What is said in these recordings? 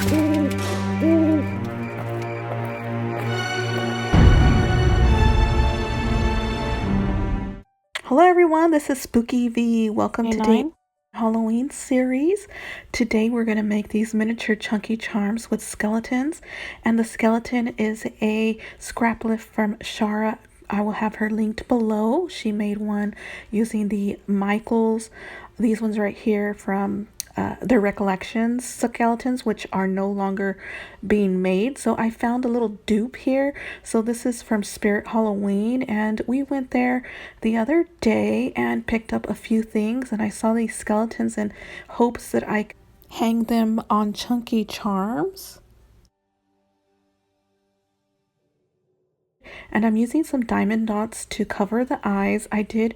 Hello everyone, this is Spooky V. Welcome to Nine. the Halloween series. Today we're going to make these miniature chunky charms with skeletons, and the skeleton is a scrap lift from Shara. I will have her linked below. She made one using the Michaels. These ones right here from their recollections skeletons, which are no longer being made. So I found a little dupe here. So this is from Spirit Halloween, and we went there the other day and picked up a few things, and I saw these skeletons in hopes that I could hang them on chunky charms. And I'm using some diamond dots to cover the eyes. I did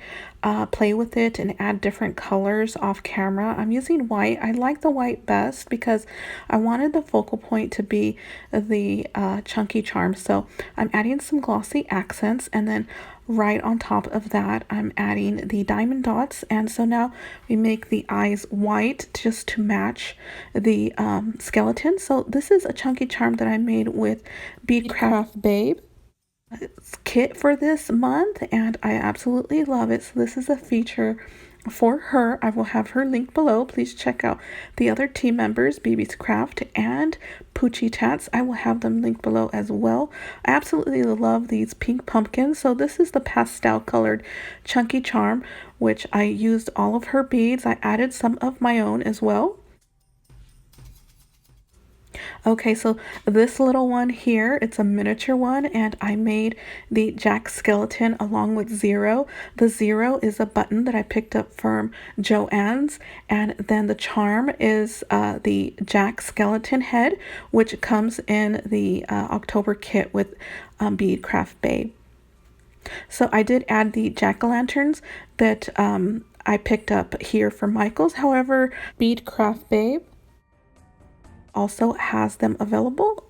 play with it and add different colors off camera. I'm using white. I like the white best because I wanted the focal point to be the chunky charm. So I'm adding some glossy accents, and then right on top of that I'm adding the diamond dots. And so now we make the eyes white just to match the skeleton. So this is a chunky charm that I made with Beadcraft Babe kit for this month, and I absolutely love it. So this is a feature for her. I will have her linked below. Please check out the other team members, BB's Craft and Poochie Tats. I will have them linked below as well. I absolutely love these pink pumpkins. So this is the pastel colored chunky charm, which I used all of her beads. I added some of my own as well. Okay, so this little one here, it's a miniature one, and I made the Jack skeleton along with Zero. The Zero is a button that I picked up from Joann's, and then the charm is the Jack skeleton head, which comes in the October kit with Beadcraft Babe. So I did add the jack-o'-lanterns that I picked up here from Michael's. However, Beadcraft Babe also has them available.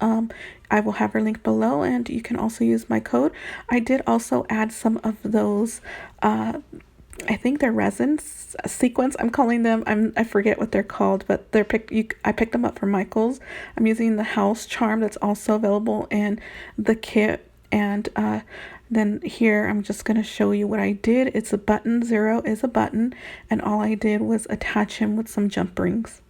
I will have her link below, and you can also use my code. I did also add some of those I think they're resin sequins, I'm calling them. I forget what they're called, but I picked them up from Michael's. I'm using the house charm that's also available in the kit, and then here I'm just going to show you what I did. It's a button. Zero is a button, and all I did was attach him with some jump rings.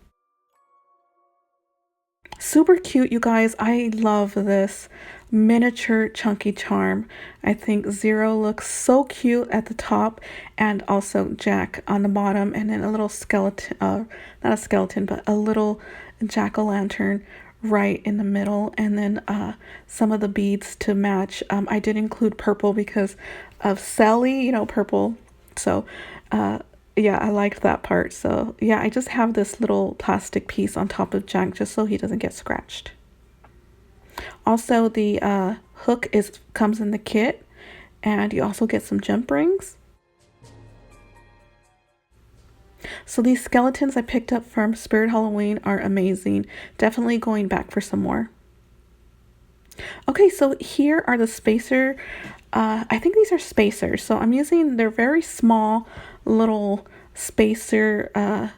Super cute, you guys. I love this miniature chunky charm. I think Zero looks so cute at the top, and also Jack on the bottom, and then a little skeleton, not a skeleton, but a little jack-o'-lantern right in the middle, and then some of the beads to match. I did include purple because of Sally, you know, purple. So yeah, I liked that part. So yeah, I just have this little plastic piece on top of Jack just so he doesn't get scratched. Also, the hook comes in the kit, and you also get some jump rings. So these skeletons I picked up from Spirit Halloween are amazing. Definitely going back for some more. Okay, so here are the spacer. I think these are spacers. So I'm using, they're very small little spacer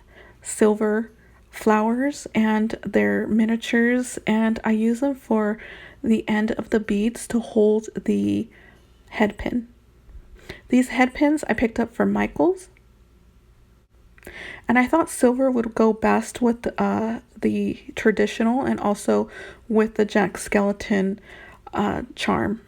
silver flowers, and they're miniatures, and I use them for the end of the beads to hold the head pin. These head pins I picked up from Michael's, and I thought silver would go best with the traditional and also with the Jack skeleton charm.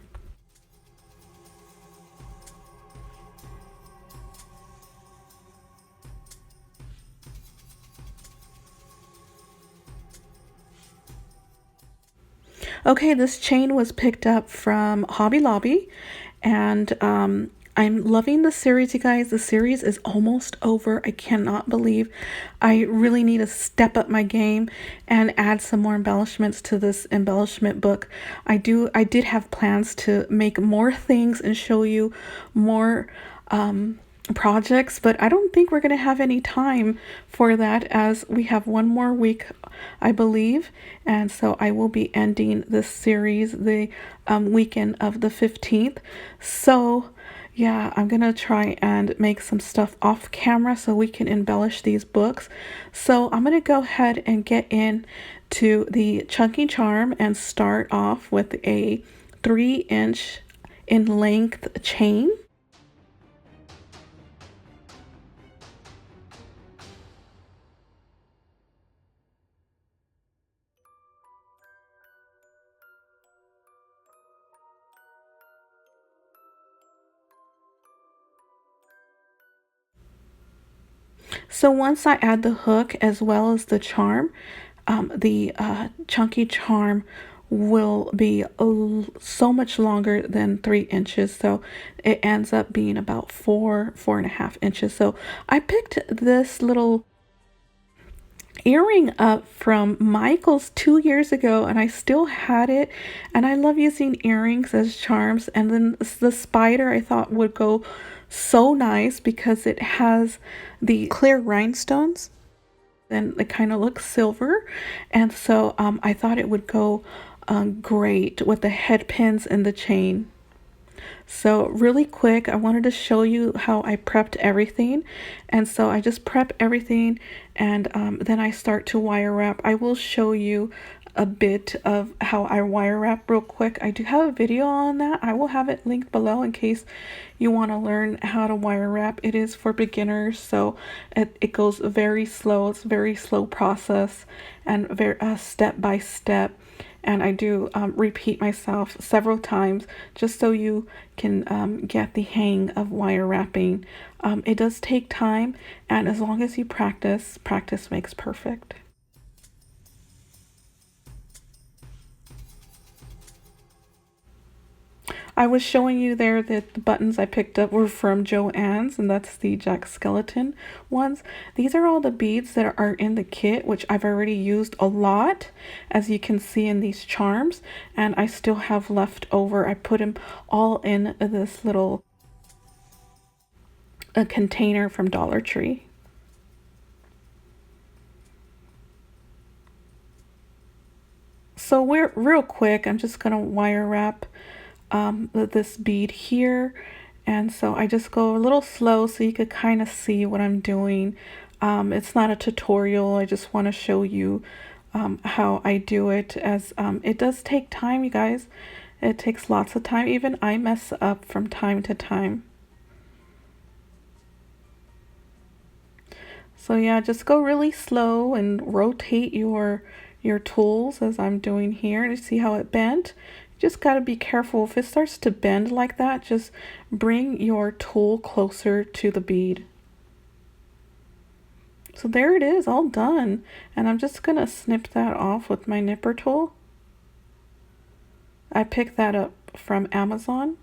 Okay, this chain was picked up from Hobby Lobby, and I'm loving the series, you guys. The series is almost over. I cannot believe I really need to step up my game and add some more embellishments to this embellishment book. I did have plans to make more things and show you more projects, but I don't think we're going to have any time for that, as we have one more week, I believe, and so I will be ending this series the weekend of the 15th. So Yeah, I'm gonna try and make some stuff off camera so we can embellish these books. So I'm gonna go ahead and get in to the chunky charm and start off with a 3-inch in length chain. So once I add the hook as well as the charm, the chunky charm will be so much longer than 3 inches. So it ends up being about 4.5 inches. So I picked this little earring up from Michael's 2 years ago, and I still had it, and I love using earrings as charms. And then the spider I thought would go so nice because it has the clear rhinestones and it kind of looks silver, and so I thought it would go great with the head pins and the chain. So really quick, I wanted to show you how I prepped everything. And so I just prep everything, and then I start to wire wrap. I will show you a bit of how I wire wrap real quick. I do have a video on that. I will have it linked below in case you want to learn how to wire wrap. It is for beginners, so it goes very slow. It's a very slow process and very step by step. And I do repeat myself several times just so you can get the hang of wire wrapping. It does take time, and as long as you practice, practice makes perfect. I was showing you there that the buttons I picked up were from Joann's, and that's the Jack Skeleton ones. These are all the beads that are in the kit, which I've already used a lot, as you can see in these charms, and I still have left over. I put them all in this little container from Dollar Tree. So we're real quick, I'm just gonna wire wrap this bead here, and so I just go a little slow so you could kind of see what I'm doing. It's not a tutorial, I just want to show you how I do it, as it does take time, you guys. It takes lots of time. Even I mess up from time to time. So yeah, just go really slow and rotate your tools as I'm doing here to see how it bent. You just got to be careful. If it starts to bend like that, just bring your tool closer to the bead. So there it is, all done. And I'm just gonna snip that off with my nipper tool. I picked that up from Amazon.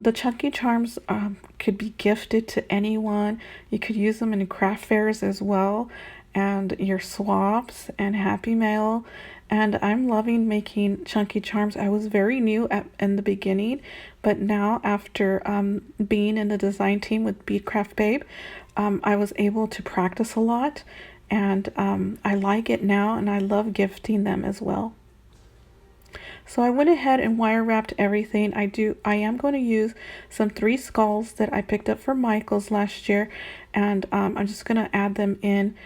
The chunky charms could be gifted to anyone. You could use them in craft fairs as well, and your swaps and Happy Mail. And I'm loving making chunky charms. I was very new in the beginning, but now after being in the design team with Beadcraft Babe, I was able to practice a lot, and I like it now, and I love gifting them as well. So I went ahead and wire wrapped everything. I am going to use some 3 skulls that I picked up from Michael's last year, and I'm just going to add them in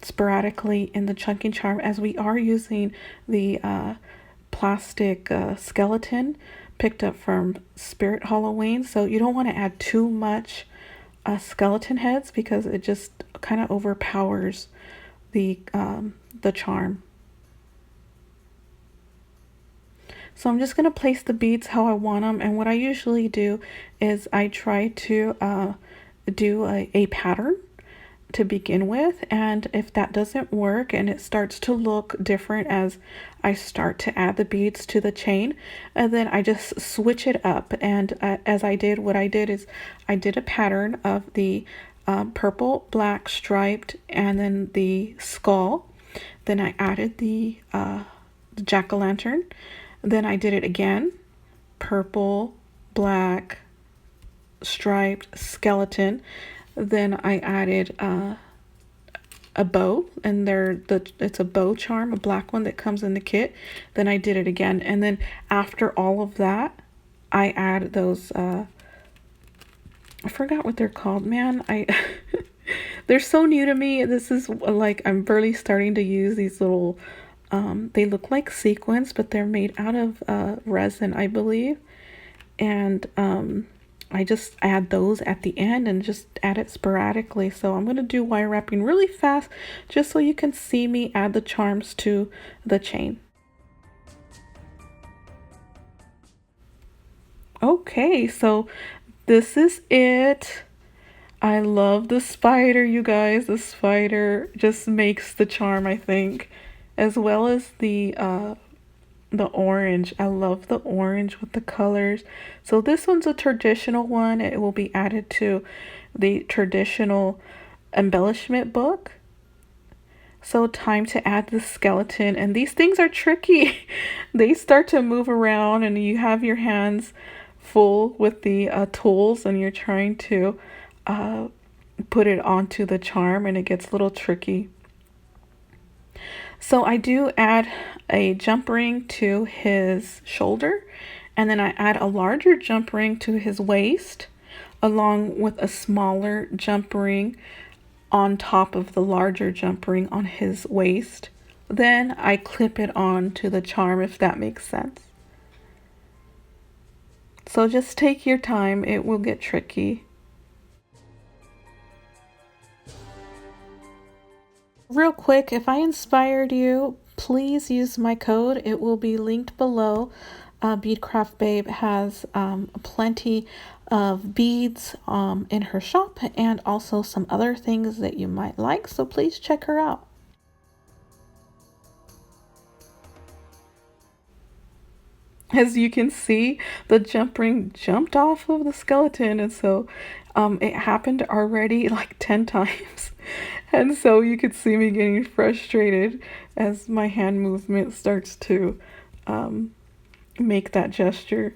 sporadically in the chunking charm, as we are using the plastic skeleton picked up from Spirit Halloween. So you don't want to add too much skeleton heads because it just kind of overpowers the charm. So I'm just going to place the beads how I want them, and what I usually do is I try to do a pattern to begin with, and if that doesn't work and it starts to look different as I start to add the beads to the chain, and then I just switch it up. And as I did, what I did is I did a pattern of the purple, black, striped, and then the skull. Then I added the jack-o'-lantern. Then I did it again, purple, black, striped, skeleton. Then I added a a bow, and it's a bow charm, a black one that comes in the kit. Then I did it again, and then after all of that, I add those I forgot what they're called, man. They're so new to me. This is like I'm barely starting to use these little they look like sequins, but they're made out of resin, I believe. And I just add those at the end and just add it sporadically. So I'm going to do wire wrapping really fast just so you can see me add the charms to the chain. Okay, so this is it. I love the spider, you guys. The spider just makes the charm, I think, as well as the orange. I love the orange with the colors. So this one's a traditional one. It will be added to the traditional embellishment book. So time to add the skeleton, and these things are tricky. They start to move around and you have your hands full with the tools, and you're trying to put it onto the charm, and it gets a little tricky. So I do add a jump ring to his shoulder, and then I add a larger jump ring to his waist, along with a smaller jump ring on top of the larger jump ring on his waist. Then I clip it on to the charm, if that makes sense. So just take your time, it will get tricky. Real quick, if I inspired you, please use my code. It will be linked below. Beadcraft Babe has plenty of beads in her shop, and also some other things that you might like, so please check her out. As you can see, the jump ring jumped off of the skeleton, and so it happened already like 10 times. And so you could see me getting frustrated as my hand movement starts to make that gesture.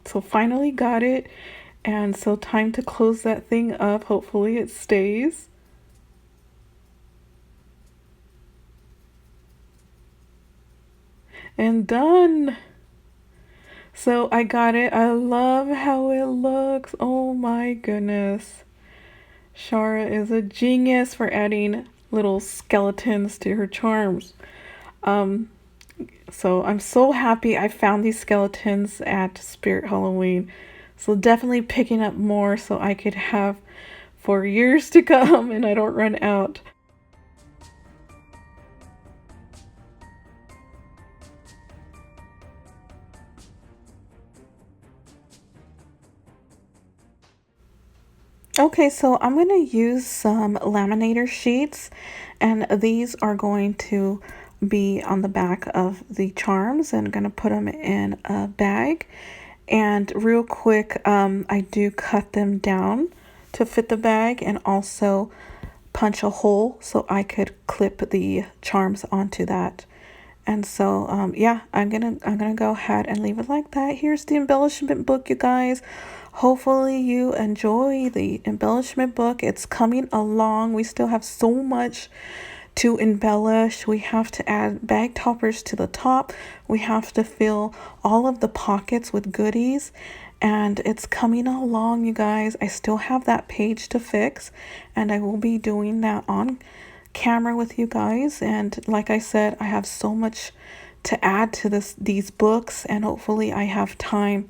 So finally got it, and so time to close that thing up. Hopefully it stays. And done. So I got it. I love how it looks. Oh my goodness. Shara is a genius for adding little skeletons to her charms. So I'm so happy I found these skeletons at Spirit Halloween. So definitely picking up more so I could have for years to come and I don't run out. Okay, so I'm going to use some laminator sheets, and these are going to be on the back of the charms, and I'm going to put them in a bag. And real quick, I do cut them down to fit the bag, and also punch a hole so I could clip the charms onto that. And so yeah, I'm gonna go ahead and leave it like that. Here's the embellishment book, you guys. Hopefully you enjoy the embellishment book. It's coming along. We still have so much to embellish. We have to add bag toppers to the top. We have to fill all of the pockets with goodies, and it's coming along, you guys. I still have that page to fix, and I will be doing that on camera with you guys. And like I said, I have so much to add to these books, and hopefully I have time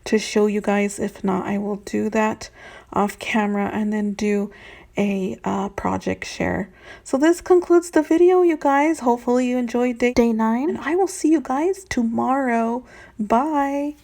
to show you guys. If not, I will do that off camera and then do a project share. So this concludes the video, you guys. Hopefully you enjoyed day 9, and I will see you guys tomorrow. Bye.